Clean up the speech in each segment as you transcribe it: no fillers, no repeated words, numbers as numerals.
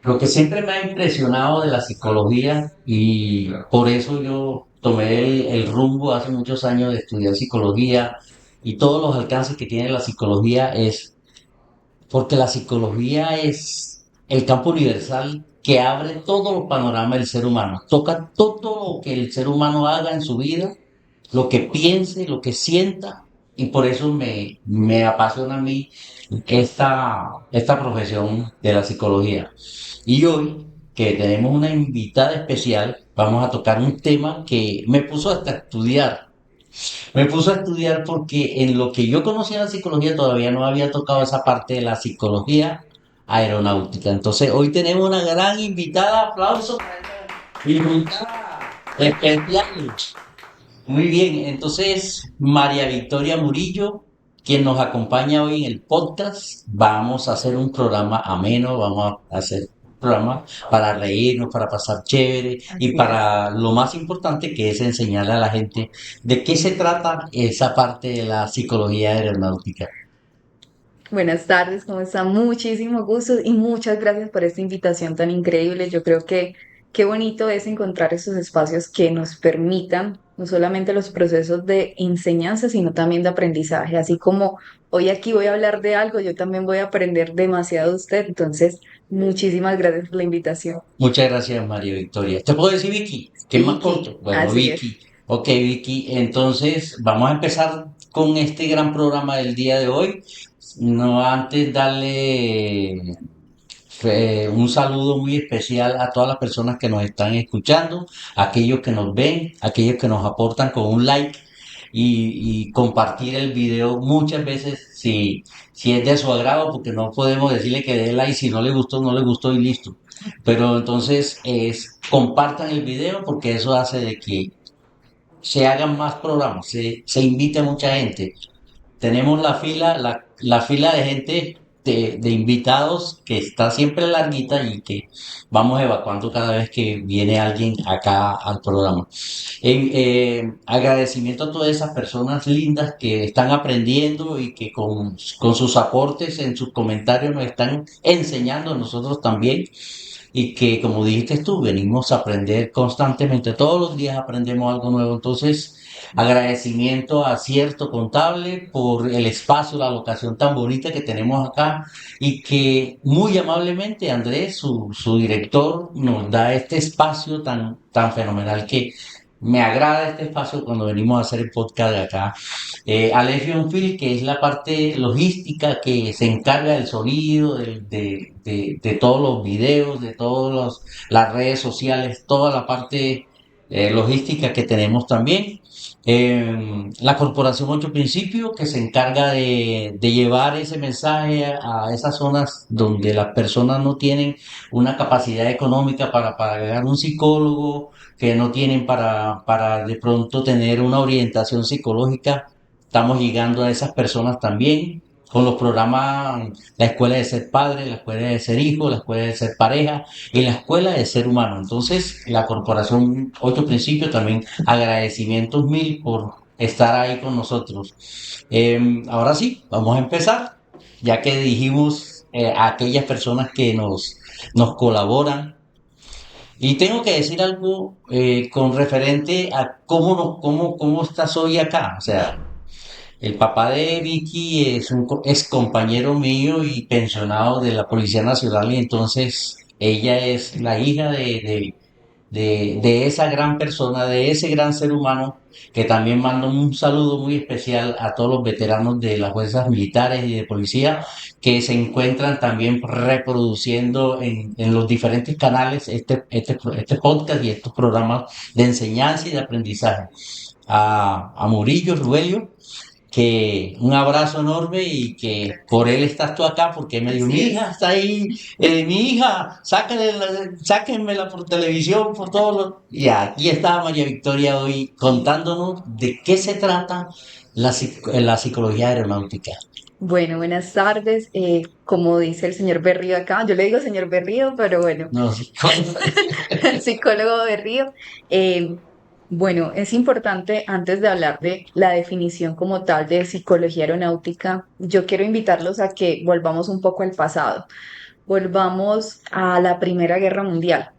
Lo que siempre me ha impresionado de la psicología y por eso yo tomé el rumbo hace muchos años de estudiar psicología y todos los alcances que tiene la psicología es porque la psicología es el campo universal que abre todos los panoramas del ser humano, toca todo lo que el ser humano haga en su vida, lo que piense, lo que sienta, y por eso me apasiona a mí esta profesión de la psicología. Y hoy, que tenemos una invitada especial, vamos a tocar un tema que me puso hasta a estudiar. Me puso a estudiar porque en lo que yo conocía la psicología todavía no había tocado esa parte de la psicología aeronáutica. Entonces, hoy tenemos una gran invitada. Aplausos para esta invitada especial. Muy bien, entonces María Victoria Murillo, quien nos acompaña hoy en el podcast, vamos a hacer un programa ameno, vamos a hacer un programa para reírnos, para pasar chévere y Así es. para lo más importante que es enseñarle a la gente de qué se trata esa parte de la psicología aeronáutica. Buenas tardes, ¿cómo está? Muchísimo gusto y muchas gracias por esta invitación tan increíble. Yo creo que qué bonito es encontrar esos espacios que nos permitan no solamente los procesos de enseñanza, sino también de aprendizaje. Así como hoy aquí voy a hablar de algo, yo también voy a aprender demasiado de usted. Entonces, muchísimas gracias por la invitación. Muchas gracias, María Victoria. ¿Te puedo decir Vicky? ¿Qué es más Vicky, corto? Bueno, así es. Vicky. Ok, Vicky. Entonces, vamos a empezar con este gran programa del día de hoy. No antes darle un saludo muy especial a todas las personas que nos están escuchando, aquellos que nos ven, aquellos que nos aportan con un like y compartir el video muchas veces si es de su agrado, porque no podemos decirle que dé like si no le gustó, no le gustó y listo. Pero entonces compartan el video porque eso hace de que se hagan más programas, se invite a mucha gente. Tenemos la fila de gente, de invitados que está siempre larguita y que vamos evacuando cada vez que viene alguien acá al programa. Agradecimiento a todas esas personas lindas que están aprendiendo y que con sus aportes en sus comentarios nos están enseñando a nosotros también y que, como dijiste tú, venimos a aprender constantemente. Todos los días aprendemos algo nuevo. Entonces, agradecimiento a Cierto Contable por el espacio, la locación tan bonita que tenemos acá y que muy amablemente Andrés, su director, nos da este espacio tan fenomenal que me agrada este espacio cuando venimos a hacer el podcast de acá. Alexion Field, que es la parte logística que se encarga del sonido, de todos los videos, de todas las redes sociales, toda la parte logística que tenemos también. La Corporación Ocho Principios, que se encarga de llevar ese mensaje a esas zonas donde las personas no tienen una capacidad económica para pagar un psicólogo, que no tienen para de pronto tener una orientación psicológica. Estamos llegando a esas personas también con los programas, la escuela de ser padre, la escuela de ser hijo, la escuela de ser pareja y la escuela de ser humano. Entonces, la Corporación Ocho Principios también agradecimientos mil por estar ahí con nosotros. Ahora sí, vamos a empezar, ya que dijimos a aquellas personas que nos colaboran. Y tengo que decir algo con referente a cómo estás hoy acá. O sea, el papá de Vicky es ex compañero mío y pensionado de la Policía Nacional y entonces ella es la hija de esa gran persona, de ese gran ser humano, que también mando un saludo muy especial a todos los veteranos de las fuerzas militares y de policía que se encuentran también reproduciendo en los diferentes canales este podcast y estos programas de enseñanza y de aprendizaje. A Murillo, Rubelio, que un abrazo enorme y que por él estás tú acá, porque me dijo, mi Así hija es. está ahí, mi hija, sáquenmela por televisión, por todo lo... Y aquí está María Victoria hoy contándonos de qué se trata la psicología aeronáutica. Bueno, buenas tardes. Como dice el señor Berrío acá, yo le digo señor Berrío, pero bueno, No, el psicólogo Berrío. Eh, bueno, es importante, antes de hablar de la definición como tal de psicología aeronáutica, yo quiero invitarlos a que volvamos un poco al pasado. Volvamos a la Primera Guerra Mundial.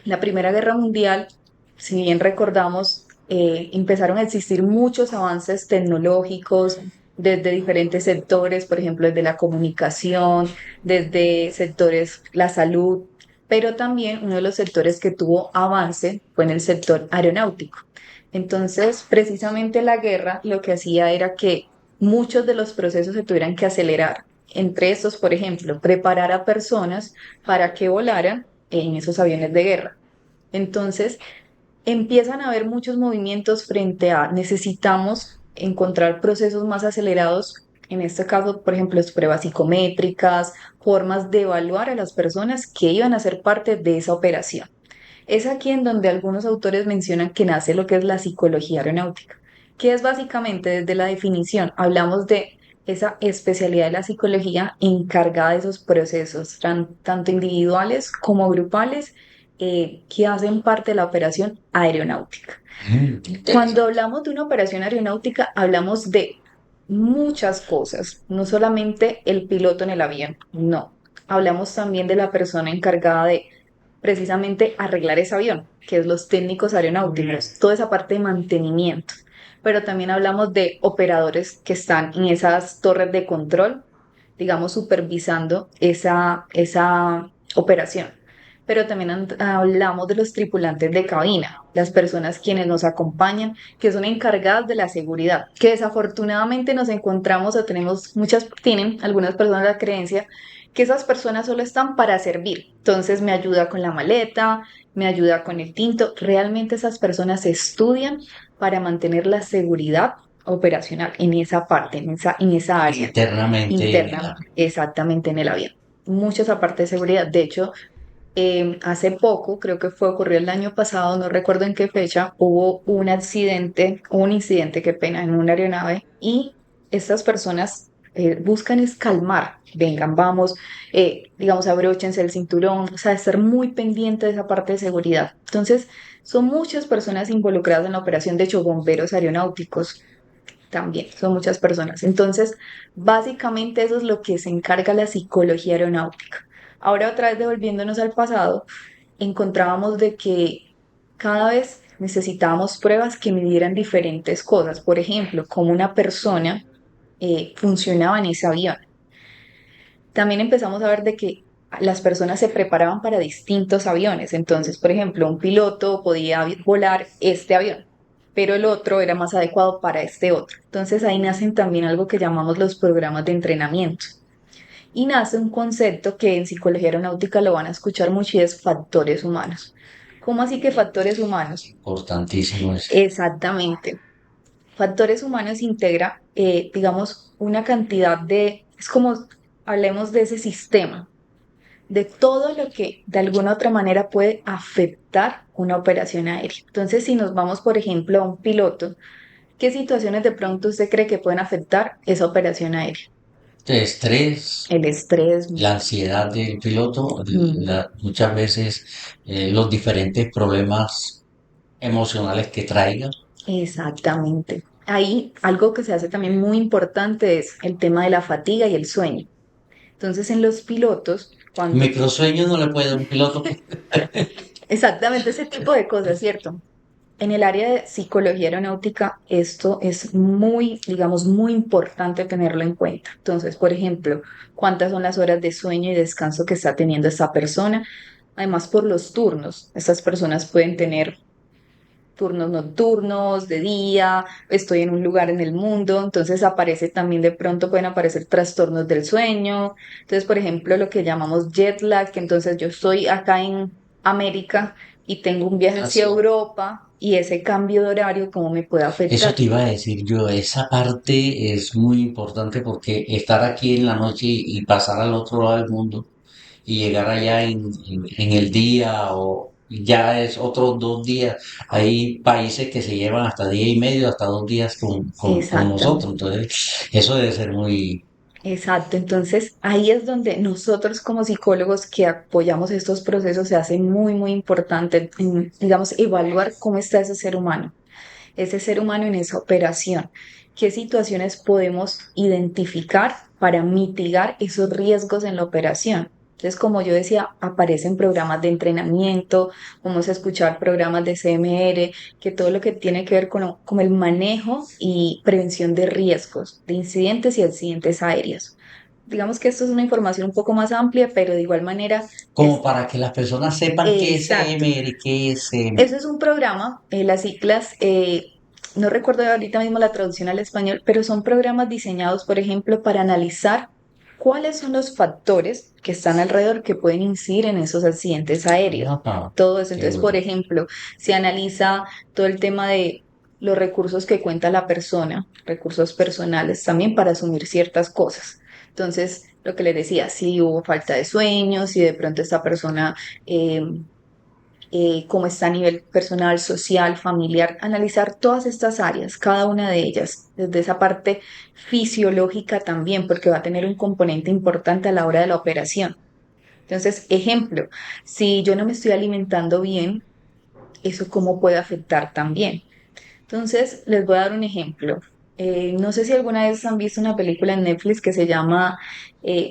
La Primera Guerra Mundial, si bien recordamos, empezaron a existir muchos avances tecnológicos desde diferentes sectores, por ejemplo, desde la comunicación, desde sectores, la salud, pero también uno de los sectores que tuvo avance fue en el sector aeronáutico. Entonces, precisamente la guerra lo que hacía era que muchos de los procesos se tuvieran que acelerar. Entre estos, por ejemplo, preparar a personas para que volaran en esos aviones de guerra. Entonces, empiezan a haber muchos movimientos frente a necesitamos encontrar procesos más acelerados, en este caso, por ejemplo, pruebas psicométricas, formas de evaluar a las personas que iban a ser parte de esa operación. Es aquí en donde algunos autores mencionan que nace lo que es la psicología aeronáutica, que es básicamente desde la definición, hablamos de esa especialidad de la psicología encargada de esos procesos, tanto individuales como grupales, que hacen parte de la operación aeronáutica. Cuando Interesante. hablamos de una operación aeronáutica, hablamos de muchas cosas, no solamente el piloto en el avión, no. Hablamos también de la persona encargada de precisamente arreglar ese avión, que es los técnicos aeronáuticos, toda esa parte de mantenimiento. Pero también hablamos de operadores que están en esas torres de control, digamos, supervisando esa operación. Pero también hablamos de los tripulantes de cabina, las personas quienes nos acompañan, que son encargadas de la seguridad, que desafortunadamente nos encontramos o tenemos tienen algunas personas la creencia que esas personas solo están para servir. Entonces me ayuda con la maleta, me ayuda con el tinto. Realmente esas personas estudian para mantener la seguridad operacional en esa parte, en esa área Internamente en el interna, avión. exactamente en el avión. Mucho esa parte de seguridad. De hecho, hace poco, creo que ocurrió el año pasado, no recuerdo en qué fecha, hubo un incidente, qué pena, en una aeronave y estas personas buscan es calmar, vengan, vamos, digamos, abróchense el cinturón, o sea, estar muy pendiente de esa parte de seguridad. Entonces, son muchas personas involucradas en la operación, de hecho, bomberos aeronáuticos también, son muchas personas. Entonces, básicamente eso es lo que se encarga la psicología aeronáutica. Ahora otra vez devolviéndonos al pasado, encontrábamos de que cada vez necesitábamos pruebas que midieran diferentes cosas. Por ejemplo, cómo una persona funcionaba en ese avión. También empezamos a ver de que las personas se preparaban para distintos aviones. Entonces, por ejemplo, un piloto podía volar este avión, pero el otro era más adecuado para este otro. Entonces ahí nacen también algo que llamamos los programas de entrenamiento. Y nace un concepto que en psicología aeronáutica lo van a escuchar mucho y es factores humanos. ¿Cómo así que factores humanos? Importantísimo ese. Exactamente. Factores humanos integra, digamos, una cantidad es como, hablemos de ese sistema, de todo lo que de alguna otra manera puede afectar una operación aérea. Entonces, si nos vamos, por ejemplo, a un piloto, ¿qué situaciones de pronto usted cree que pueden afectar esa operación aérea? El estrés, El estrés. la ansiedad del piloto, mm, muchas veces los diferentes problemas emocionales que traiga. Exactamente. Ahí algo que se hace también muy importante es el tema de la fatiga y el sueño. Entonces, en los pilotos, cuando Microsueño no le puede dar un piloto. exactamente ese tipo de cosas, ¿cierto? En el área de psicología aeronáutica, esto es muy, digamos, muy importante tenerlo en cuenta. Entonces, por ejemplo, cuántas son las horas de sueño y descanso que está teniendo esta persona. Además, por los turnos, estas personas pueden tener turnos nocturnos, de día, estoy en un lugar en el mundo, entonces aparece también de pronto pueden aparecer trastornos del sueño. Entonces, por ejemplo, lo que llamamos jet lag, que entonces yo estoy acá en América y tengo un viaje hacia Así. Europa y ese cambio de horario, ¿cómo me puede Eso afectar? te iba a decir yo, esa parte es muy importante porque estar aquí en la noche y pasar al otro lado del mundo y llegar allá en el día o ya es otros 2 días. Hay países que se llevan hasta día y medio, hasta 2 días con nosotros. Exactamente. Entonces, eso debe ser muy... Exacto, entonces ahí es donde nosotros como psicólogos que apoyamos estos procesos se hace muy, muy importante, digamos, evaluar cómo está ese ser humano en esa operación, qué situaciones podemos identificar para mitigar esos riesgos en la operación. Entonces, como yo decía, aparecen programas de entrenamiento, vamos a escuchar programas de CMR, que todo lo que tiene que ver con el manejo y prevención de riesgos, de incidentes y accidentes aéreos. Digamos que esto es una información un poco más amplia, pero de igual manera Como es para que las personas sepan qué es exacto. CMR, qué es Eso es un programa, las siglas, no recuerdo ahorita mismo la traducción al español, pero son programas diseñados, por ejemplo, para analizar cuáles son los factores que están alrededor que pueden incidir en esos accidentes aéreos. Ajá, Todo eso. qué Entonces, por bueno. ejemplo, se analiza todo el tema de los recursos que cuenta la persona, recursos personales también para asumir ciertas cosas. Entonces, lo que les decía, si hubo falta de sueño, si de pronto esta persona eh, cómo está a nivel personal, social, familiar, analizar todas estas áreas, cada una de ellas, desde esa parte fisiológica también, porque va a tener un componente importante a la hora de la operación. Entonces, ejemplo, si yo no me estoy alimentando bien, ¿eso cómo puede afectar también? Entonces, les voy a dar un ejemplo. No sé si alguna vez han visto una película en Netflix que se llama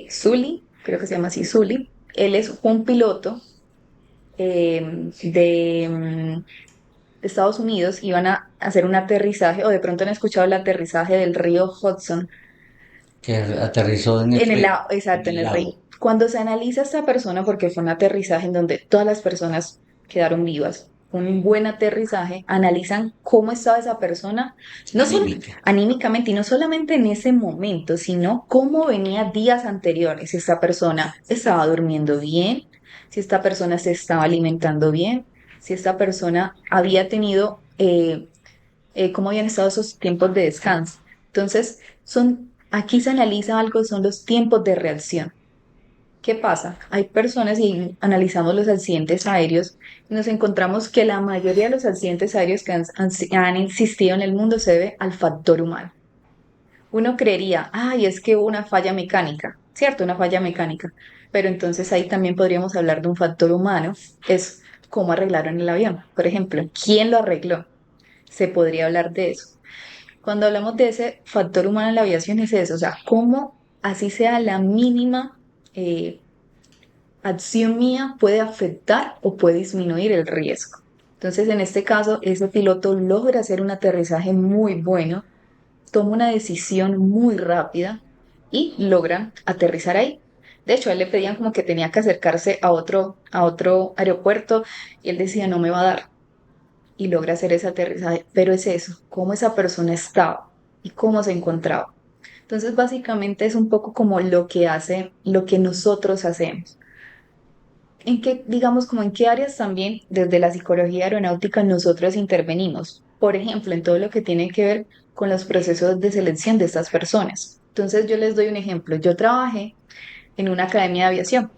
Sully, creo que se llama así, Sully. Él es un piloto de Estados Unidos, iban a hacer un aterrizaje, o de pronto han escuchado el aterrizaje del río Hudson, Que aterrizó en el en el río, lago, en exacto, en el el río. lago. Cuando se analiza esta persona, porque fue un aterrizaje en donde todas las personas quedaron vivas, un buen aterrizaje, analizan cómo estaba esa persona, no solo Anímica. anímicamente y no solamente en ese momento, sino cómo venía días anteriores, si esta persona estaba durmiendo bien, si esta persona se estaba alimentando bien, si esta persona había tenido cómo habían estado esos tiempos de descanso. Entonces, aquí se analiza algo, son los tiempos de reacción. ¿Qué pasa? Hay personas y analizamos los accidentes aéreos y nos encontramos que la mayoría de los accidentes aéreos que han existido en el mundo se debe al factor humano. Uno creería, ay, es que hubo una falla mecánica, ¿cierto? Una falla mecánica. Pero entonces ahí también podríamos hablar de un factor humano, es cómo arreglaron el avión. Por ejemplo, ¿quién lo arregló? Se podría hablar de eso. Cuando hablamos de ese factor humano en la aviación es eso, o sea, cómo así sea la mínima eh, acción mía puede afectar o puede disminuir el riesgo. Entonces, en este caso, ese piloto logra hacer un aterrizaje muy bueno, toma una decisión muy rápida y logra aterrizar ahí. De hecho, a él le pedían como que tenía que acercarse a otro aeropuerto y él decía, no me va a dar y logra hacer ese aterrizaje. Pero es eso, cómo esa persona estaba y cómo se encontraba. Entonces, básicamente es un poco como lo que hace, lo que nosotros hacemos. En qué, digamos, como en qué áreas también desde la psicología aeronáutica nosotros intervenimos. Por ejemplo, en todo lo que tiene que ver con los procesos de selección de estas personas. Entonces, yo les doy un ejemplo. Yo trabajé en una academia de aviación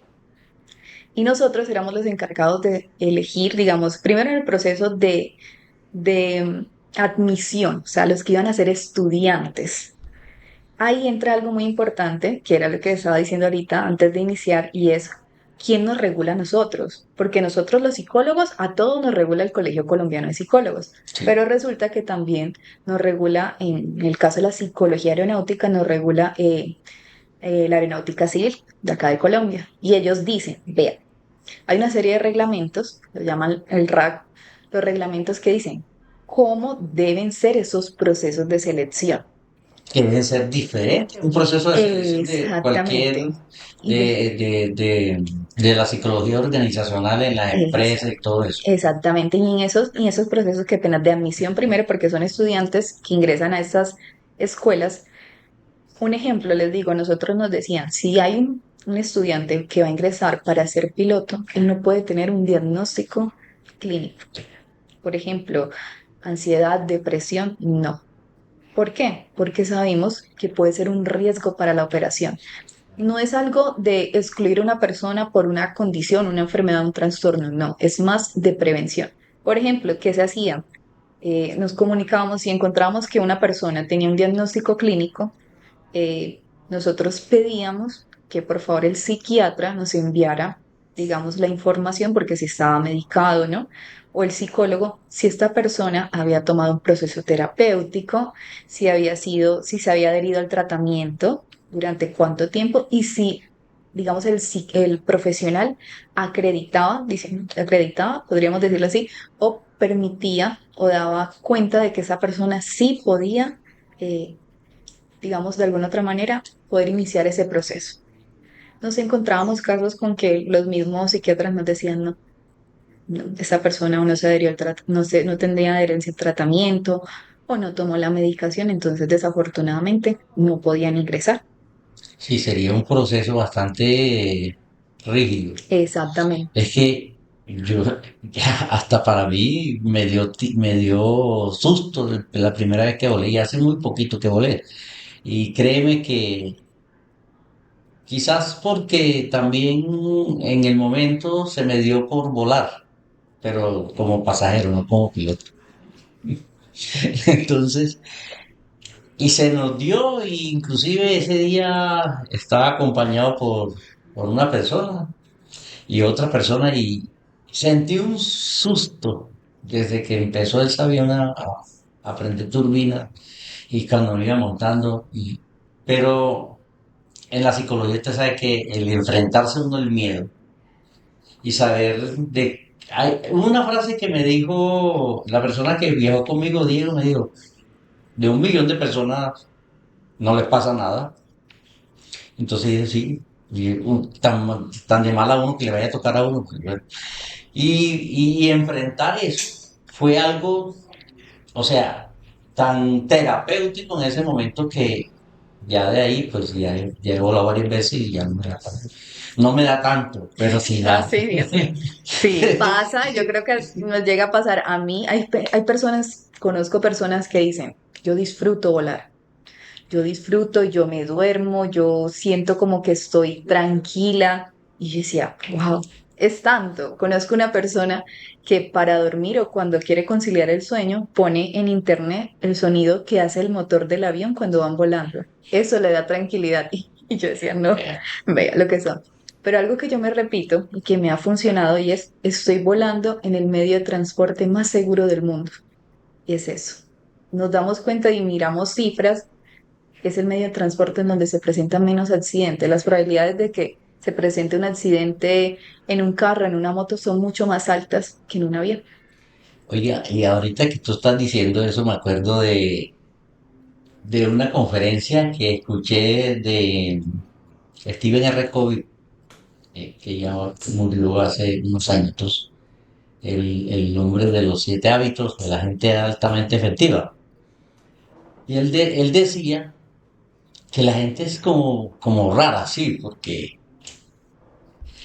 y nosotros éramos los encargados de elegir, digamos, primero en el proceso de admisión, o sea, los que iban a ser estudiantes. Ahí entra algo muy importante, que era lo que estaba diciendo ahorita antes de iniciar, y es quién nos regula a nosotros, porque nosotros los psicólogos, a todos nos regula el Colegio Colombiano de Psicólogos, Sí. pero resulta que también nos regula, en el caso de la psicología aeronáutica, nos regula la aeronáutica civil de acá de Colombia, y ellos dicen, vean, hay una serie de reglamentos, lo llaman el RAC, los reglamentos que dicen cómo deben ser esos procesos de selección. Que debe ser diferente. Un proceso de selección de cualquier, Exactamente. Y de, de- de la psicología organizacional en las es- empresas y todo eso. exactamente. Y en esos procesos que apenas de admisión primero, porque son estudiantes que ingresan a estas escuelas. Un ejemplo, les digo, nosotros nos decían, si hay un estudiante que va a ingresar para ser piloto, él no puede tener un diagnóstico clínico. Por ejemplo, ansiedad, depresión, no. ¿Por qué? Porque sabemos que puede ser un riesgo para la operación. No es algo de excluir a una persona por una condición, una enfermedad, un trastorno, no, es más de prevención. Por ejemplo, ¿qué se hacía? Nos comunicábamos y encontrábamos que una persona tenía un diagnóstico clínico, nosotros pedíamos que por favor el psiquiatra nos enviara, digamos, la información porque si estaba medicado, ¿no? O el psicólogo, si esta persona había tomado un proceso terapéutico, si había sido, si se había adherido al tratamiento, durante cuánto tiempo y si digamos, el profesional acreditaba, podríamos decirlo así, o permitía o daba cuenta de que esa persona sí podía, eh, digamos, de alguna otra manera, poder iniciar ese proceso. Nos encontrábamos casos con que los mismos psiquiatras nos decían, no, no, esa persona o no se adherió no tendría adherencia al tratamiento o no tomó la medicación, entonces desafortunadamente no podían ingresar. Sí, sería un proceso bastante rígido. Exactamente. Es que yo, hasta para mí me dio susto la primera vez que volé, y hace muy poquito que volé. Y créeme que quizás porque también en el momento se me dio por volar, pero como pasajero, no como piloto. Entonces, y se nos dio, e inclusive ese día estaba acompañado por una persona y otra persona, y sentí un susto desde que empezó el avión a prender turbina y cuando me iba montando. Pero en la psicología usted sabe que el enfrentarse uno al miedo y saber de... Hay una frase que me dijo la persona que viajó conmigo, Diego, me dijo, de 1 millón de personas no les pasa nada. Entonces dije, sí, tan de mal a uno que le vaya a tocar a uno. Pues, bueno. Y enfrentar eso fue algo, o sea, tan terapéutico en ese momento que ya de ahí, pues ya he volado varias veces y ya no me da tanto, pero sí Ah, da. sí, Dios mío. Sí, pasa, yo creo que nos llega a pasar a mí. Hay personas, conozco personas que dicen, yo disfruto volar, yo disfruto, yo me duermo, yo siento como que estoy tranquila. Y yo decía, wow, es tanto. Conozco una persona que para dormir o cuando quiere conciliar el sueño, pone en internet el sonido que hace el motor del avión cuando van volando. Eso le da tranquilidad. Y yo decía, no, vea lo que son. Pero algo que yo me repito y que me ha funcionado y es, estoy volando en el medio de transporte más seguro del mundo. Y es eso. Nos damos cuenta y miramos cifras, es el medio de transporte en donde se presentan menos accidentes. Las probabilidades de que se presente un accidente en un carro, en una moto, son mucho más altas que en un avión. Oiga, y ahorita que tú estás diciendo eso, me acuerdo de una conferencia que escuché de Stephen R. Covey, que ya murió hace unos años, el nombre de los 7 hábitos de la gente altamente efectiva. Y él decía que la gente es como rara, sí, porque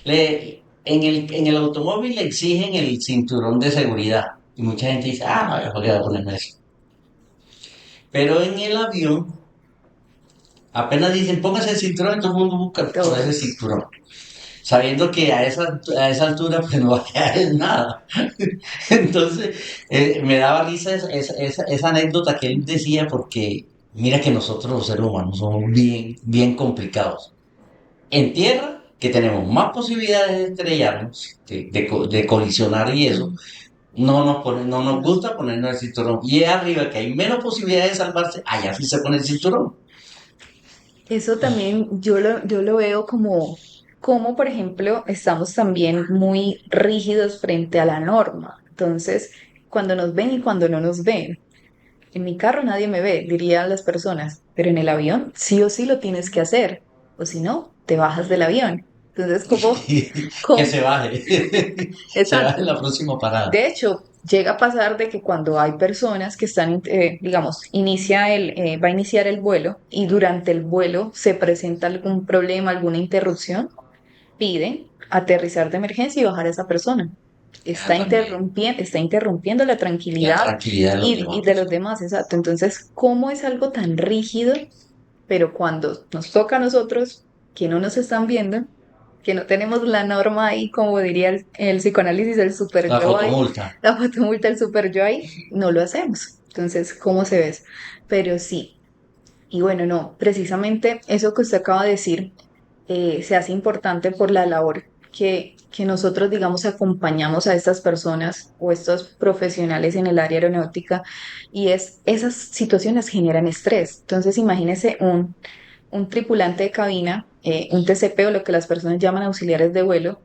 en el automóvil le exigen el cinturón de seguridad. Y mucha gente dice, ah, no, yo voy a ponerme eso. Pero en el avión, apenas dicen, póngase el cinturón, todo el mundo busca por ese Todos. cinturón. Sabiendo que a esa altura pues no va a caer nada. Entonces, me daba risa esa anécdota que él decía, porque mira que nosotros los seres humanos somos bien, bien complicados. En tierra, que tenemos más posibilidades de estrellarnos, de colisionar y eso, Mm. no nos gusta ponernos el cinturón. Y es arriba, que hay menos posibilidades de salvarse, allá sí se pone el cinturón. Eso también yo lo veo como, por ejemplo, estamos también muy rígidos frente a la norma. Entonces, cuando nos ven y cuando no nos ven. En mi carro nadie me ve, dirían las personas, pero en el avión sí o sí lo tienes que hacer, o si no, te bajas del avión. Entonces, ¿cómo? Que ¿Cómo? se baje. Se baje Exacto. en la próxima parada. De hecho, llega a pasar de que cuando hay personas que están, digamos, va a iniciar el vuelo y durante el vuelo se presenta algún problema, alguna interrupción, piden aterrizar de emergencia y bajar a esa persona. Ah, también. Está interrumpiendo la La tranquilidad tranquilidad de los y de demás. los demás, exacto. Entonces, ¿cómo es algo tan rígido? Pero cuando nos toca a nosotros, que no nos están viendo, que no tenemos la norma ahí, como diría el psicoanálisis, el super La yo ahí, fotomulta. la fotomulta, el super yo ahí, no lo hacemos. Entonces, ¿cómo se ve eso? Pero sí, y bueno, no, precisamente eso que usted acaba de decir se hace importante por la labor que nosotros, digamos, acompañamos a estas personas o estos profesionales en el área aeronáutica y esas situaciones generan estrés. Entonces, imagínese un tripulante de cabina, un TCP o lo que las personas llaman auxiliares de vuelo,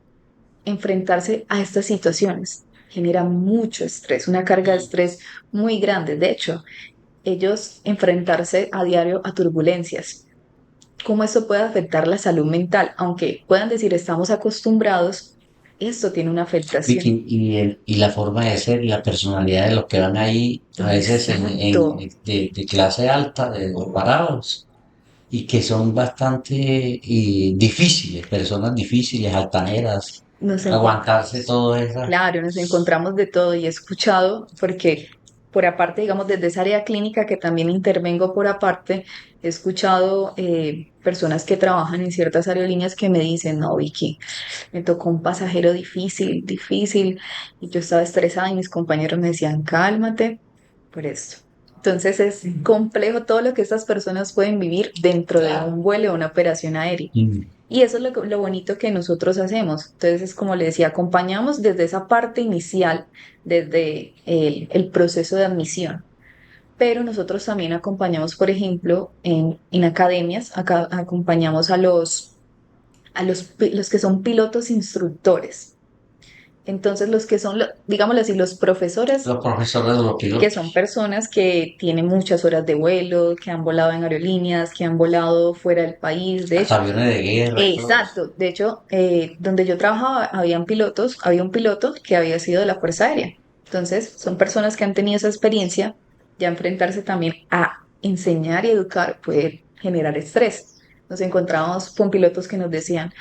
enfrentarse a estas situaciones genera mucho estrés, una carga de estrés muy grande. De hecho, ellos enfrentarse a diario a turbulencias, cómo eso puede afectar la salud mental, aunque puedan decir estamos acostumbrados, esto tiene una afectación. Vicky, y la forma de ser y la personalidad de los que van ahí, a veces Exacto. de clase alta, de los parados, y que son bastante difíciles, personas difíciles, altaneras, Nos aguantarse encontramos, todo eso. claro, nos encontramos de todo y he escuchado, porque por aparte, digamos, desde esa área clínica que también intervengo por aparte, he escuchado personas que trabajan en ciertas aerolíneas que me dicen, no, Vicky, me tocó un pasajero difícil, difícil, y yo estaba estresada y mis compañeros me decían, cálmate por esto. Entonces es complejo todo lo que estas personas pueden vivir dentro de Claro. un vuelo o una operación aérea. Mm. Y eso es lo bonito que nosotros hacemos. Entonces, es como le decía, acompañamos desde esa parte inicial, desde el proceso de admisión. Pero nosotros también acompañamos, por ejemplo, en academias, acá acompañamos los que son pilotos instructores. Entonces, los que son, digámoslo así, los profesores, Los profesores de los que son pilotos, personas que tienen muchas horas de vuelo, que han volado en aerolíneas, que han volado fuera del país. De hasta hecho, aviones de guerra y todo eso. exacto. De hecho, donde yo trabajaba, había un piloto que había sido de la Fuerza Aérea. Entonces, son personas que han tenido esa experiencia, ya enfrentarse también a enseñar y educar puede generar estrés. Nos encontramos con pilotos que nos decían,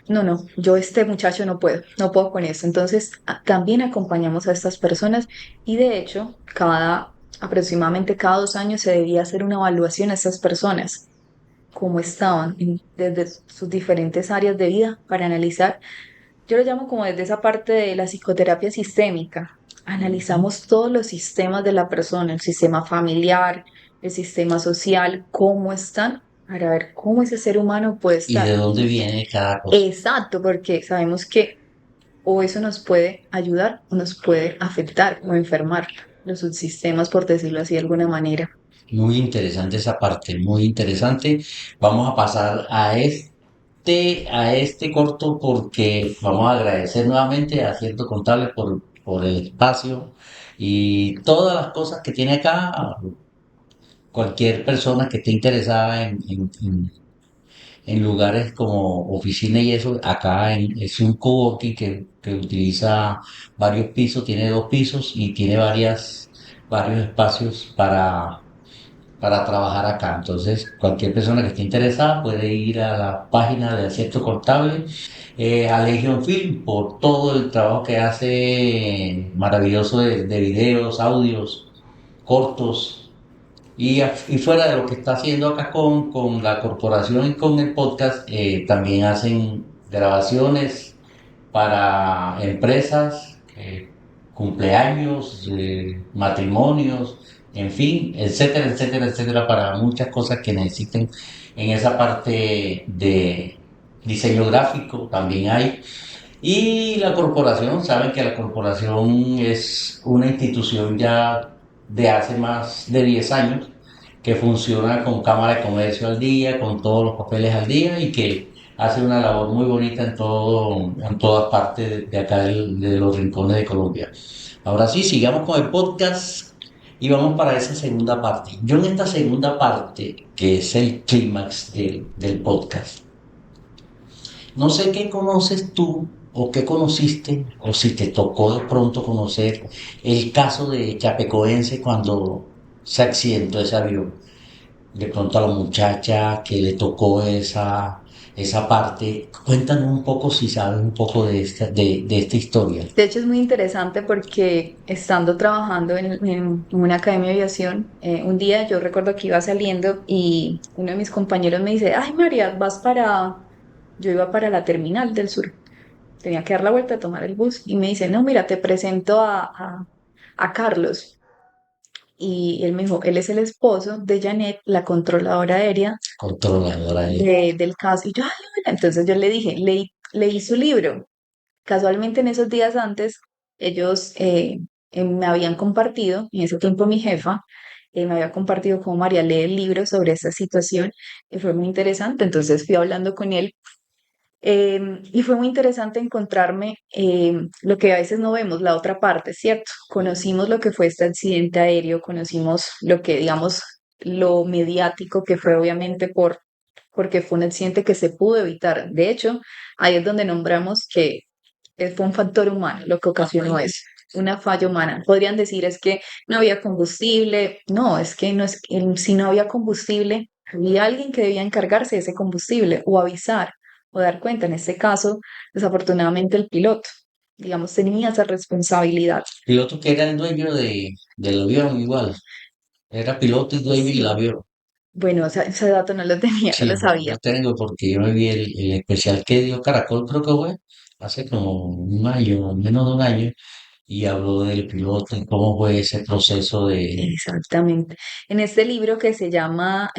no, no, yo este muchacho no puedo con eso. Entonces, también acompañamos a estas personas y de hecho, aproximadamente cada 2 años se debía hacer una evaluación a estas personas, cómo estaban desde sus diferentes áreas de vida para analizar. Yo lo llamo como desde esa parte de la psicoterapia sistémica. Analizamos todos los sistemas de la persona, el sistema familiar, el sistema social, cómo están, para ver cómo ese ser humano puede Y estar. de dónde viene cada cosa. Exacto, porque sabemos que o eso nos puede ayudar o nos puede afectar o enfermar los subsistemas, por decirlo así de alguna manera. Muy interesante esa parte, muy interesante. Vamos a pasar a este corto porque vamos a agradecer nuevamente a Cierto Contable por el espacio y todas las cosas que tiene acá. Cualquier persona que esté interesada en lugares como oficina y eso, es un coworking que utiliza varios pisos, tiene 2 pisos y tiene varios espacios para trabajar acá. Entonces, cualquier persona que esté interesada puede ir a la página de Acierto Contable, a Legion Film, por todo el trabajo que hace maravilloso de videos, audios, cortos. Y fuera de lo que está haciendo acá con la corporación y con el podcast, también hacen grabaciones para empresas, cumpleaños, matrimonios, en fin, etcétera, etcétera, etcétera, para muchas cosas que necesiten en esa parte de diseño gráfico también hay. Y la corporación, saben que la corporación es una institución ya de hace más de 10 años que funciona con Cámara de Comercio al día, con todos los papeles al día y que hace una labor muy bonita en todas partes de acá de los rincones de Colombia. Ahora sí, sigamos con el podcast y vamos para esa segunda parte. Yo en esta segunda parte, que es el clímax del podcast, no sé qué conoces tú o qué conociste o si te tocó de pronto conocer el caso de Chapecoense cuando se accidentó ese avión. De pronto a la muchacha que le tocó esa parte. Cuéntanos un poco si sabes un poco de esta historia. De hecho, es muy interesante porque estando trabajando en una academia de aviación, un día yo recuerdo que iba saliendo y uno de mis compañeros me dice, ay María, yo iba para la terminal del sur, tenía que dar la vuelta a tomar el bus y me dice, no, mira, te presento a Carlos. Y él me dijo, él es el esposo de Janet, la controladora aérea Controladora de... del caso. Y yo, ay, hola. Entonces yo le dije, leí su libro. Casualmente en esos días antes, ellos me habían compartido, en ese tiempo mi jefa, me había compartido como María lee el libro sobre esta situación y fue muy interesante. Entonces fui hablando con él y fue muy interesante encontrarme lo que a veces no vemos, la otra parte, ¿cierto? Conocimos lo que fue este accidente aéreo, conocimos lo que, digamos, lo mediático que fue obviamente porque fue un accidente que se pudo evitar. De hecho, ahí es donde nombramos que fue un factor humano lo que ocasionó eso, una falla humana. Podrían decir es que no había combustible. No, es que no es, si no había combustible, había alguien que debía encargarse de ese combustible o avisar o dar cuenta. En este caso, desafortunadamente el piloto, digamos, tenía esa responsabilidad. Piloto que era el dueño del avión igual. Era piloto y dueño del Sí, avión. bueno, ese dato no lo tenía, no lo Sí, sabía. yo tengo porque yo me vi el especial que dio Caracol, creo que fue, hace como un año, menos de un año, y habló del piloto y cómo fue ese proceso de... Exactamente. En este libro que se llama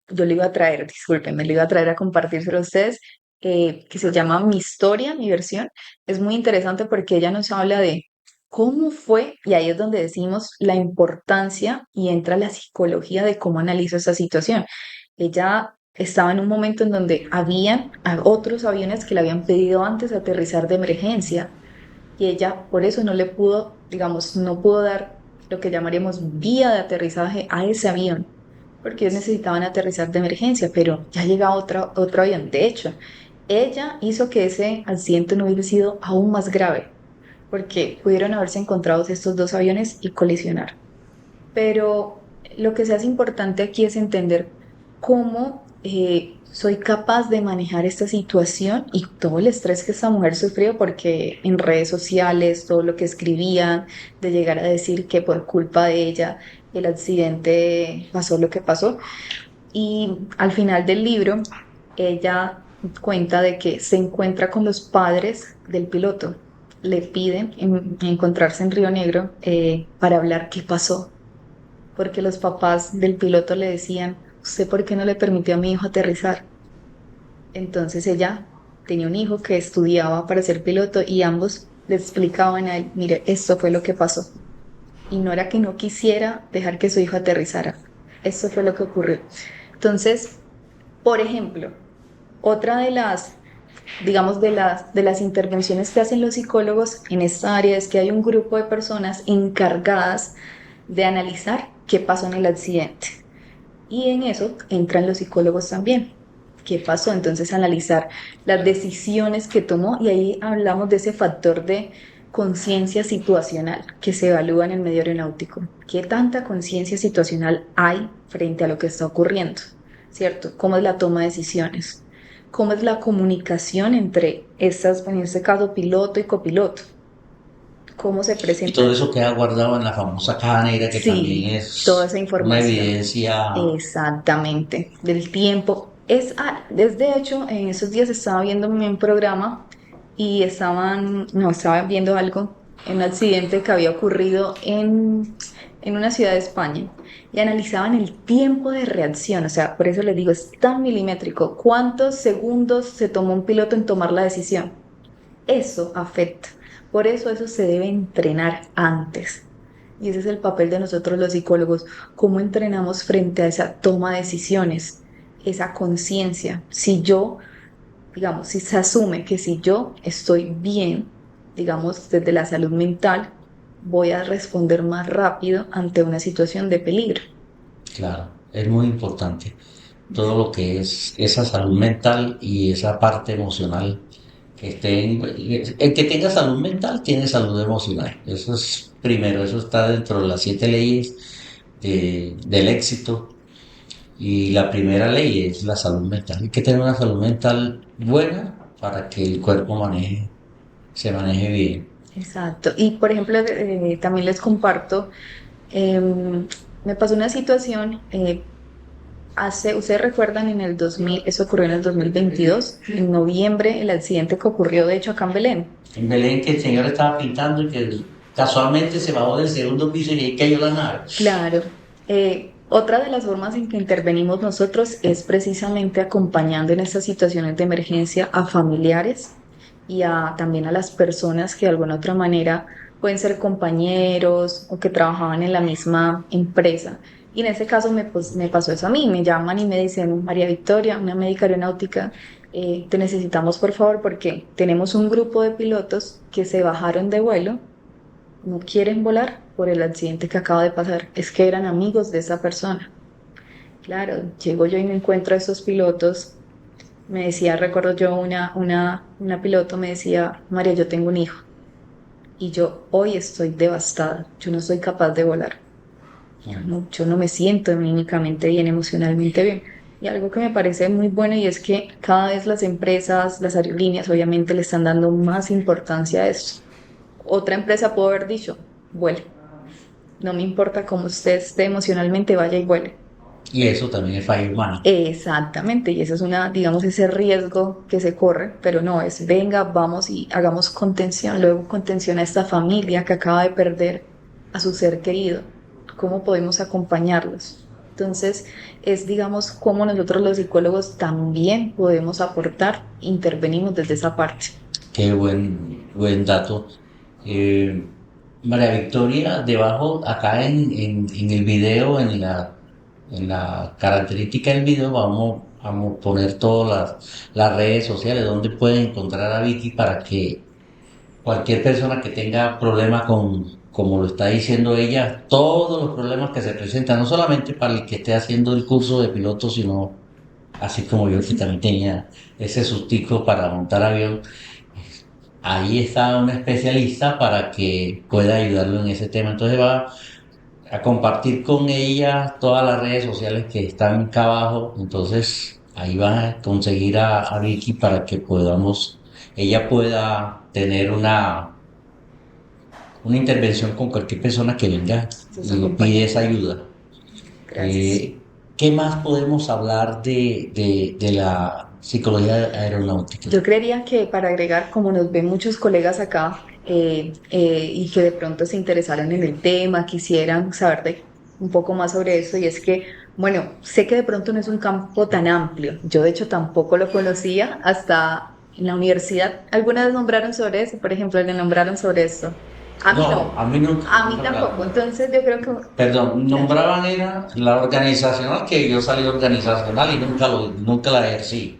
yo le iba a traer, discúlpenme, le iba a traer a compartírselo a ustedes, que se llama Mi historia, mi versión. Es muy interesante porque ella nos habla de cómo fue, y ahí es donde decimos la importancia y entra la psicología de cómo analiza esa situación. Ella estaba en un momento en donde habían otros aviones que le habían pedido antes aterrizar de emergencia y ella por eso no le pudo, digamos, no pudo dar lo que llamaríamos vía de aterrizaje a ese avión, porque ellos necesitaban aterrizar de emergencia, pero ya llega otro avión. De hecho, ella hizo que ese accidente no hubiera sido aún más grave, porque pudieron haberse encontrado estos dos aviones y colisionar. Pero lo que se hace importante aquí es entender cómo soy capaz de manejar esta situación y todo el estrés que esta mujer sufrió, porque en redes sociales, todo lo que escribían, de llegar a decir que por culpa de ella el accidente pasó lo que pasó. Y al final del libro, ella cuenta de que se encuentra con los padres del piloto. Le piden encontrarse en Río Negro para hablar qué pasó, porque los papás del piloto le decían, ¿usted por qué no le permitió a mi hijo aterrizar? Entonces ella tenía un hijo que estudiaba para ser piloto y ambos le explicaban a él, mire, esto fue lo que pasó. Y no era que no quisiera dejar que su hijo aterrizara. Esto fue lo que ocurrió. Entonces, por ejemplo, otra de las, digamos, de las intervenciones que hacen los psicólogos en esta área es que hay un grupo de personas encargadas de analizar qué pasó en el accidente. Y en eso entran los psicólogos también. ¿Qué pasó? Entonces analizar las decisiones que tomó y ahí hablamos de ese factor de conciencia situacional que se evalúa en el medio aeronáutico. ¿Qué tanta conciencia situacional hay frente a lo que está ocurriendo? ¿Cierto? ¿Cómo es la toma de decisiones? ¿Cómo es la comunicación entre estas, en este caso, piloto y copiloto? ¿Cómo se Y todo presenta? eso queda guardado en la famosa caja negra que también Sí, toda es esa una información. evidencia. Exactamente, del tiempo. De hecho, en esos días estaba viendo un programa y no, estaba viendo algo, un accidente que había ocurrido en una ciudad de España y analizaban el tiempo de reacción, o sea, por eso les digo, es tan milimétrico. ¿Cuántos segundos se tomó un piloto en tomar la decisión? Eso afecta. Por eso se debe entrenar antes. Y ese es el papel de nosotros los psicólogos, cómo entrenamos frente a esa toma de decisiones, esa conciencia. Si yo, digamos, si se asume que si yo estoy bien, digamos, desde la salud mental, voy a responder más rápido ante una situación de peligro. Claro, es muy importante todo lo que es esa salud mental y esa parte emocional que estén, el que tenga salud mental tiene salud emocional. Eso es primero, eso está dentro de las 7 leyes del éxito. Y la primera ley es la salud mental. Hay que tener una salud mental buena para que el cuerpo se maneje bien. Exacto. Y por ejemplo, también les comparto, me pasó una situación. Ustedes recuerdan en el 2000, eso ocurrió en el 2022, en noviembre, el accidente que ocurrió de hecho acá en Belén. En Belén que el señor estaba pintando y que casualmente se bajó del segundo piso y ahí cayó la nave. Claro, otra de las formas en que intervenimos nosotros es precisamente acompañando en estas situaciones de emergencia a familiares y también a las personas que de alguna otra manera pueden ser compañeros o que trabajaban en la misma empresa. Y en ese caso me pasó eso a mí, me llaman y me dicen, María Victoria, una médica aeronáutica, te necesitamos por favor porque tenemos un grupo de pilotos que se bajaron de vuelo, no quieren volar por el accidente que acaba de pasar, es que eran amigos de esa persona. Claro, llego yo y me encuentro a esos pilotos. Me decía, recuerdo yo, una piloto me decía, María, yo tengo un hijo y yo hoy estoy devastada, yo no soy capaz de volar, yo no me siento anímicamente bien, emocionalmente bien. Y algo que me parece muy bueno y es que cada vez las empresas, las aerolíneas, obviamente le están dando más importancia a esto. Otra empresa pudo haber dicho, vuele, no me importa cómo usted esté emocionalmente, vaya y vuele. Y eso también es falla humana. Exactamente, y ese es una, digamos, ese riesgo que se corre, pero no es, venga, vamos y hagamos contención, luego contención a esta familia que acaba de perder a su ser querido, ¿cómo podemos acompañarlos? Entonces, es, digamos, cómo nosotros los psicólogos también podemos aportar, intervenimos desde esa parte. Qué buen dato. Eh, María Victoria, debajo, acá en el video, en la característica del video, vamos a poner todas las redes sociales donde pueden encontrar a Vicky para que cualquier persona que tenga problemas como lo está diciendo ella, todos los problemas que se presentan, no solamente para el que esté haciendo el curso de piloto, sino así como yo que también tenía ese sustico para montar avión, ahí está un especialista para que pueda ayudarlo en ese tema. Entonces va a compartir con ella todas las redes sociales que están acá abajo. Entonces ahí van a conseguir a Vicky para que ella pueda tener una intervención con cualquier persona que venga Entonces, y pide esa acompañamiento. ayuda. Gracias. ¿Qué más podemos hablar de la psicología aeronáutica? Yo creería que para agregar, como nos ven muchos colegas acá y que de pronto se interesaron en el tema, quisieran saber un poco más sobre eso, y es que, bueno, sé que de pronto no es un campo tan amplio. Yo de hecho tampoco lo conocía hasta en la universidad. ¿Alguna vez nombraron sobre eso? Por ejemplo, le nombraron sobre esto. A mí No, no, a mí nunca a mí me tampoco. hablaron. Entonces yo creo que, Perdón, claro. nombraban era la organizacional, que yo salí organizacional y nunca la ejercí.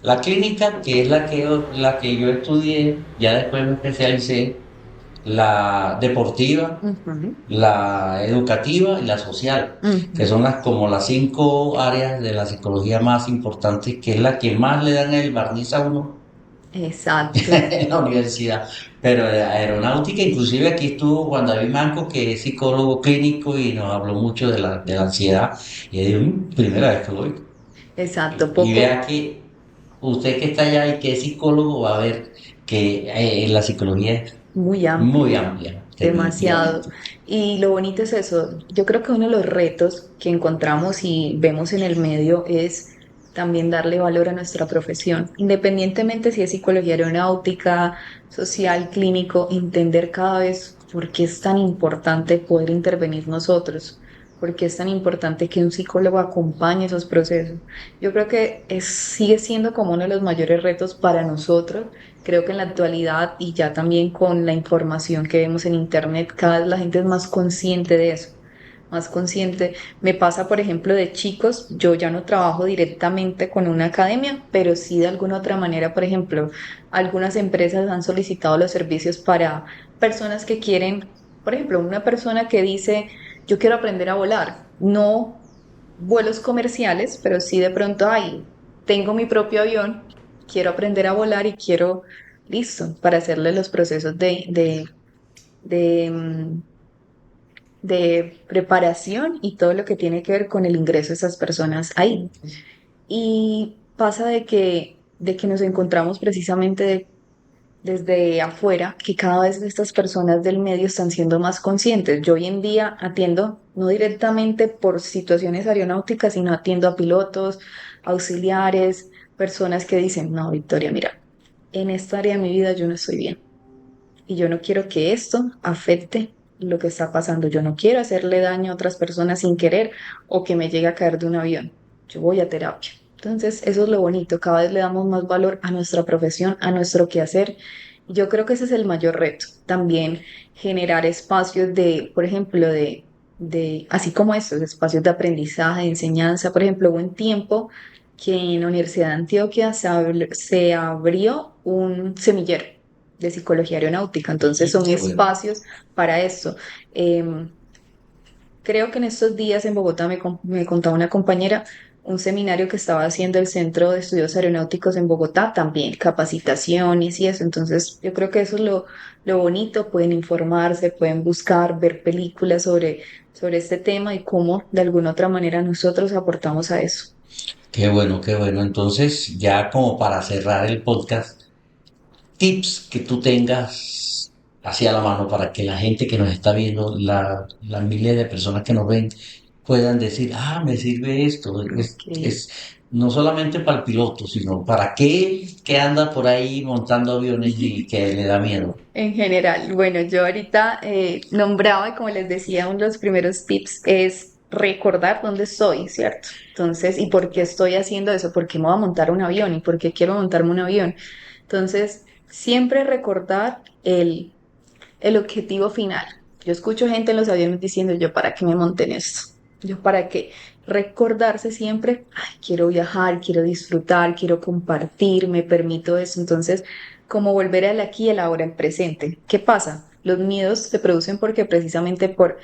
La clínica, que es la que yo estudié, ya después me especialicé, la deportiva, Ujú, la educativa y la social, que ujú. son como las 5 áreas de la psicología más importantes, que es la que más le dan el barniz a uno Exacto. en la universidad. Pero de aeronáutica, inclusive aquí estuvo Juan David Manco, que es psicólogo clínico y nos habló mucho de la ansiedad. Y yo digo, primera vez que lo oigo". Exacto, Y poco. vea que usted que está allá y que es psicólogo va a ver que la psicología es Muy muy amplia, amplia, demasiado. definitivamente. Y lo bonito es eso. Yo creo que uno de los retos que encontramos y vemos en el medio es también darle valor a nuestra profesión, independientemente si es psicología aeronáutica, social, clínico, entender cada vez por qué es tan importante poder intervenir nosotros, por qué es tan importante que un psicólogo acompañe esos procesos. Yo creo que sigue siendo como uno de los mayores retos para nosotros. Creo que en la actualidad y ya también con la información que vemos en internet, cada vez la gente es más consciente de eso, más consciente. Me pasa, por ejemplo, de chicos, yo ya no trabajo directamente con una academia, pero sí de alguna otra manera, por ejemplo, algunas empresas han solicitado los servicios para personas que quieren, por ejemplo, una persona que dice, yo quiero aprender a volar, no vuelos comerciales, pero sí de pronto, ay, tengo mi propio avión, quiero aprender a volar y quiero, listo, para hacerle los procesos de, de preparación y todo lo que tiene que ver con el ingreso de esas personas ahí. Y pasa de que nos encontramos precisamente desde afuera, que cada vez estas personas del medio están siendo más conscientes. Yo hoy en día atiendo no directamente por situaciones aeronáuticas, sino atiendo a pilotos, auxiliares, personas que dicen, no, Victoria, mira, en esta área de mi vida yo no estoy bien y yo no quiero que esto afecte lo que está pasando. Yo no quiero hacerle daño a otras personas sin querer o que me llegue a caer de un avión. Yo voy a terapia. Entonces, eso es lo bonito. Cada vez le damos más valor a nuestra profesión, a nuestro quehacer Yo creo que ese es el mayor reto, también generar espacios de, por ejemplo, así como estos, espacios de aprendizaje, de enseñanza. Por ejemplo, hubo un tiempo que en la Universidad de Antioquia se abrió un semillero de psicología aeronáutica, entonces son Qué bueno. espacios para eso. Em, Creo que en estos días en Bogotá me contaba una compañera un seminario que estaba haciendo el Centro de Estudios Aeronáuticos en Bogotá, también capacitaciones y eso. Entonces, yo creo que eso es lo bonito. Pueden informarse, pueden buscar, ver películas sobre este tema y cómo de alguna otra manera nosotros aportamos a eso. Qué bueno, qué bueno. Entonces, ya como para cerrar el podcast, tips que tú tengas hacia la mano para que la gente que nos está viendo, las miles de personas que nos ven, puedan decir, ah, me sirve esto. Ok. Es no solamente para el piloto, sino para aquel que anda por ahí montando aviones y que le da miedo. En general, bueno, yo ahorita nombraba, y como les decía, uno de los primeros tips es recordar dónde estoy, ¿cierto? Entonces, ¿y por qué estoy haciendo eso? ¿Por qué me voy a montar un avión? ¿Y por qué quiero montarme un avión? Entonces, siempre recordar el objetivo final. Yo escucho gente en los aviones diciendo, yo para qué me monté en esto, yo para qué. Recordarse siempre, ay, quiero viajar, quiero disfrutar, quiero compartir, me permito eso. Entonces, como volver al aquí y al ahora, al presente. ¿Qué pasa? Los miedos se producen porque precisamente por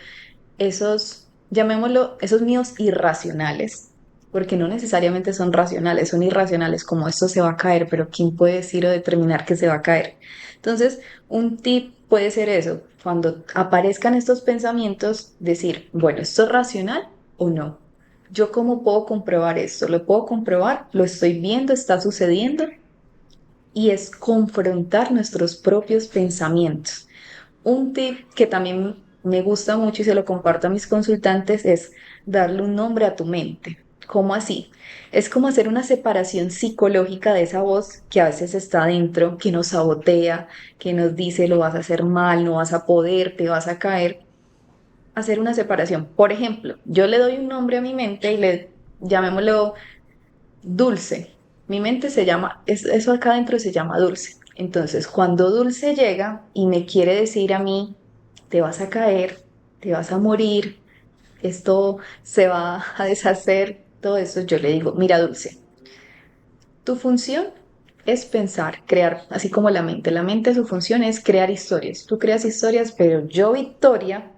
esos, llamémoslo, esos miedos irracionales, porque no necesariamente son racionales, son irracionales, como esto se va a caer, pero ¿quién puede decir o determinar que se va a caer? Entonces, un tip puede ser eso, cuando aparezcan estos pensamientos, decir, bueno, ¿esto es racional o no? ¿Yo cómo puedo comprobar esto? ¿Lo puedo comprobar? ¿Lo estoy viendo? ¿Está sucediendo? Y es confrontar nuestros propios pensamientos. Un tip que también me gusta mucho y se lo comparto a mis consultantes es darle un nombre a tu mente. ¿Cómo así? Es como hacer una separación psicológica de esa voz que a veces está dentro, que nos sabotea, que nos dice lo vas a hacer mal, no vas a poder, te vas a caer. Hacer una separación. Por ejemplo, yo le doy un nombre a mi mente y le llamémoslo Dulce. Mi mente se llama, eso acá adentro se llama Dulce. Entonces, cuando Dulce llega y me quiere decir a mí, te vas a caer, te vas a morir, esto se va a deshacer, todo eso, yo le digo, mira, Dulce, tu función es pensar, crear, así como la mente. La mente, su función es crear historias. Tú creas historias, pero yo, Victoria,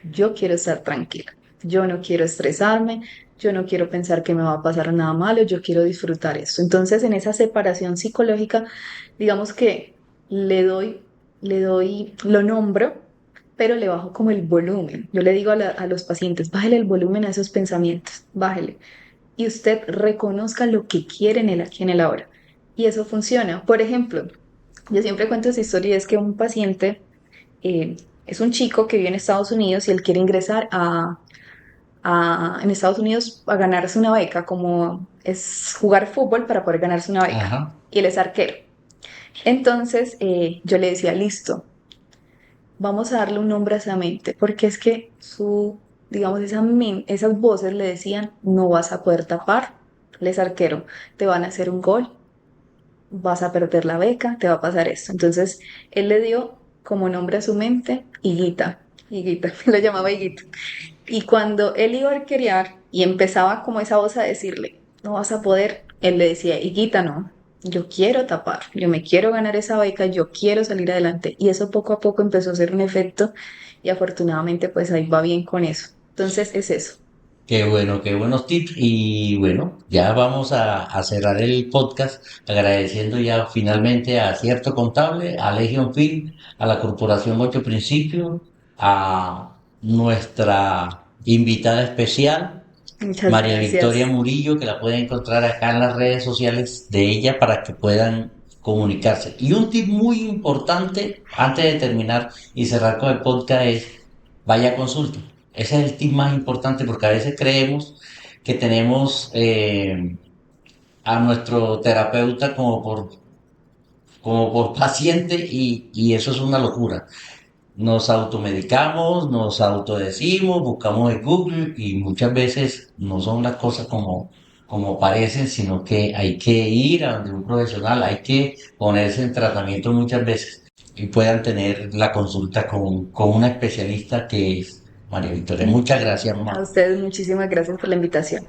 yo quiero estar tranquila, yo no quiero estresarme, yo no quiero pensar que me va a pasar nada malo, yo quiero disfrutar eso. Entonces, en esa separación psicológica, digamos que lo nombro, pero le bajo como el volumen. Yo le digo a los pacientes, bájele el volumen a esos pensamientos, bájele. Y usted reconozca lo que quiere en el aquí, en el ahora. Y eso funciona. Por ejemplo, yo siempre cuento esa historia, es que un paciente es un chico que vive en Estados Unidos y él quiere ingresar en Estados Unidos a ganarse una beca, como es jugar fútbol para poder ganarse una beca. Ajá. Y él es arquero. Entonces yo le decía, listo, vamos a darle un nombre a esa mente, porque es que digamos, esas voces le decían, no vas a poder tapar, él es arquero, te van a hacer un gol, vas a perder la beca, te va a pasar esto. Entonces, él le dio como nombre a su mente Higuita, lo llamaba Higuita. Y cuando él iba a arquerear y empezaba como esa voz a decirle, no vas a poder, él le decía, Higuita, no, yo quiero tapar, yo me quiero ganar esa beca, yo quiero salir adelante. Y eso poco a poco empezó a hacer un efecto y afortunadamente pues ahí va bien con eso. Entonces es eso. Qué bueno, qué buenos tips. Y bueno, ya vamos a cerrar el podcast agradeciendo ya finalmente a Cierto Contable, a Legion Film, a la Corporación Ocho Principios, a nuestra invitada especial, Muchas María Victoria gracias. Murillo, que la pueden encontrar acá en las redes sociales de ella para que puedan comunicarse. Y un tip muy importante antes de terminar y cerrar con el podcast es vaya a consulta. Ese es el tip más importante porque a veces creemos que tenemos a nuestro terapeuta como por paciente y eso es una locura. Nos automedicamos, nos autodecimos, buscamos en Google y muchas veces no son las cosas como parecen, sino que hay que ir a donde un profesional, hay que ponerse en tratamiento muchas veces y puedan tener la consulta con una especialista que es María Victoria. Muchas gracias, A mamá. ustedes muchísimas gracias por la invitación.